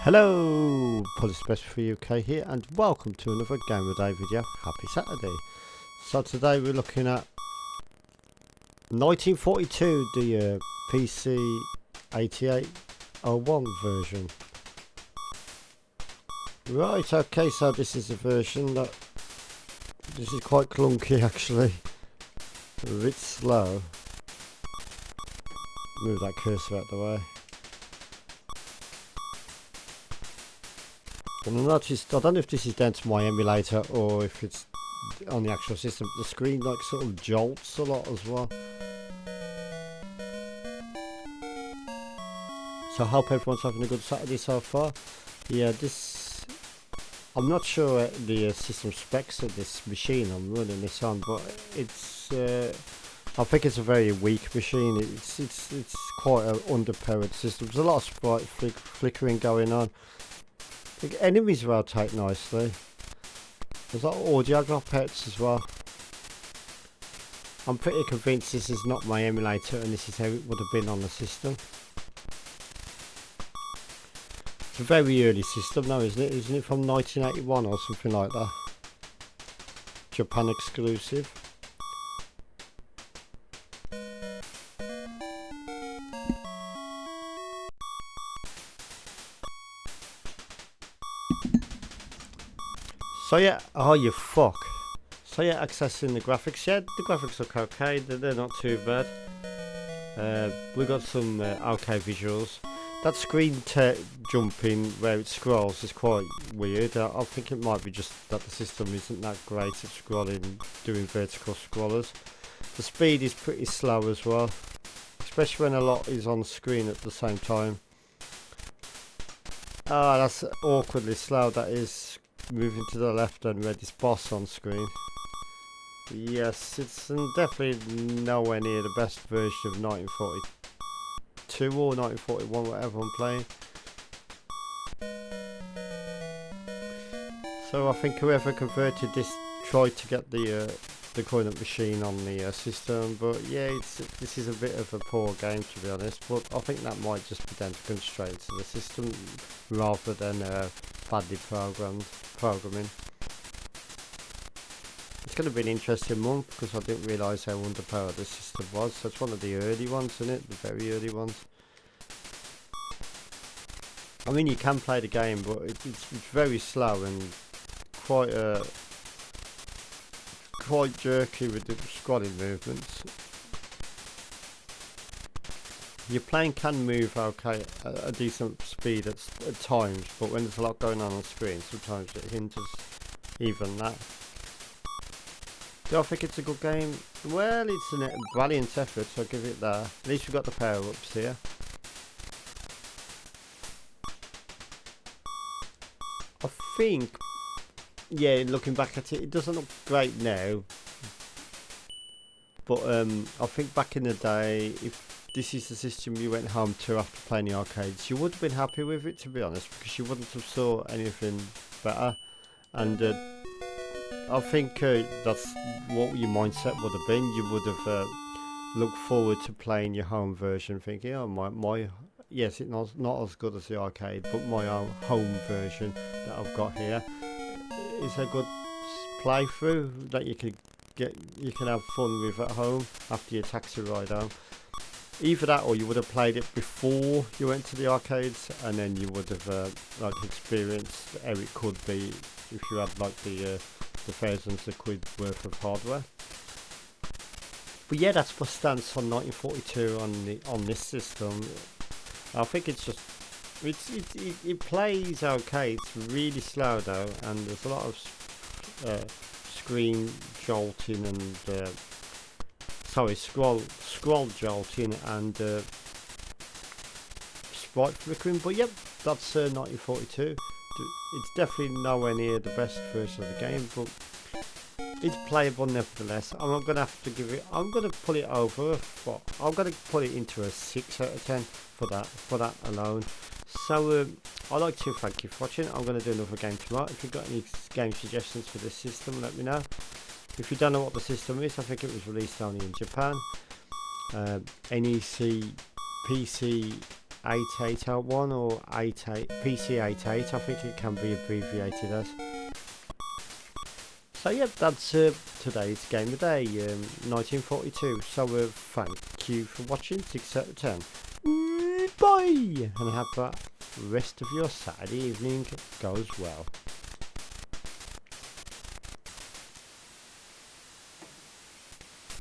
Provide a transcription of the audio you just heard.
Hello, Police Special for UK here, and welcome to another Game of Day video. Happy Saturday. So today we're looking at 1942, the PC88 01 version. Right, okay, so this is a version that this is quite clunky actually, a bit slow. Move that cursor out the way. And I noticed, I don't know if this is down to my emulator or if it's on the actual system, the screen like sort of jolts a lot as well. So I hope everyone's having a good Saturday so far. Yeah, this, I'm not sure the system specs of this machine I'm running this on, but it's, I think it's a very weak machine. It's quite an underpowered system. There's a lot of sprite flickering going on. The enemies rotate nicely. There's a lot of audio dropouts as well. I'm pretty convinced this is not my emulator and this is how it would have been on the system. It's a very early system now, isn't it? Isn't it from 1981 or something like that? Japan exclusive. So yeah, oh you fuck. So yeah, accessing the graphics. Yeah, the graphics look okay, they're not too bad. We got some okay visuals. That screen jumping where it scrolls is quite weird. I think it might be just that the system isn't that great at scrolling, doing vertical scrollers. The speed is pretty slow as well, especially when a lot is on screen at the same time. Ah, that's awkwardly slow, that is. Moving to the left and where this boss on screen. Yes, it's definitely nowhere near the best version of 1942 or 1941, whatever I'm playing. So I think whoever converted this tried to get the current machine on the system, but yeah, this is a bit of a poor game to be honest. But I think that might just be down to constraints of the system rather than badly programming. It's going to be an interesting month because I didn't realise how underpowered the system was. So it's one of the early ones, isn't it? The very early ones. I mean, you can play the game, but it's very slow and quite jerky with the scrolling movements. Your plane can move okay at a decent speed at times, but when there's a lot going on the screen, sometimes it hinders even that. Do I think it's a good game? Well, it's a valiant effort, so I'll give it that. At least we've got the power-ups here. I think, yeah, looking back at it, it doesn't look great now. But I think back in the day, if this is the system you went home to after playing the arcades, you would have been happy with it, to be honest, because you wouldn't have saw anything better. And I think that's what your mindset would have been. You would have looked forward to playing your home version, thinking, oh, my yes, it's not as good as the arcade, but my own home version that I've got here is a good playthrough that you can have fun with at home after your taxi ride home. Either that, or you would have played it before you went to the arcades, and then you would have like experienced how it could be if you had like the thousands of quid worth of hardware. But yeah, that's my stance on 1942 on this system. I think it's just it plays okay. It's really slow though, and there's a lot of screen jolting and scroll jolting and sprite flickering. But yep, that's 1942. It's definitely nowhere near the best version of the game, but it's playable nevertheless. I'm gonna have to give it. I'm gonna put it over. I'm gonna put it into a 6 out of 10 for that alone. So I'd like to thank you for watching. I'm gonna do another game tomorrow. If you've got any game suggestions for this system, let me know. If you don't know what the system is, I think it was released only in Japan. NEC PC8801 or PC88, I think it can be abbreviated as. So yeah, that's today's game of the day, 1942. So thank you for watching, 6 out of 10. Bye! And have the rest of your Saturday evening goes well.